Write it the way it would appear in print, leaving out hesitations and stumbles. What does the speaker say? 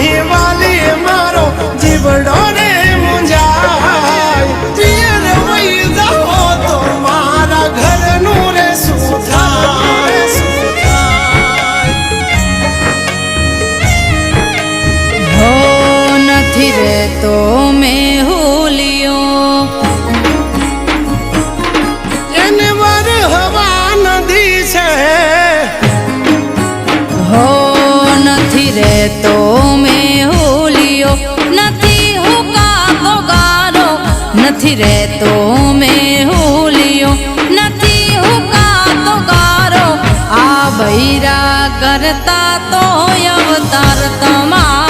માહી વાલી મારો જીવડો રે મુંજાય પિયર વઈ જાઓ તો મારા ઘરનું રે શું થાય હો નથી રહેતો મેહુલિયો એને વર હવા નદી છે હો નથી રહેતો મેહુલિયો નથી હુકાતો ગારો નથી રહેતો મેહુલિયો નથી હુકાતો ગારો આ બૈરા કરતા તો અવતાર તમારો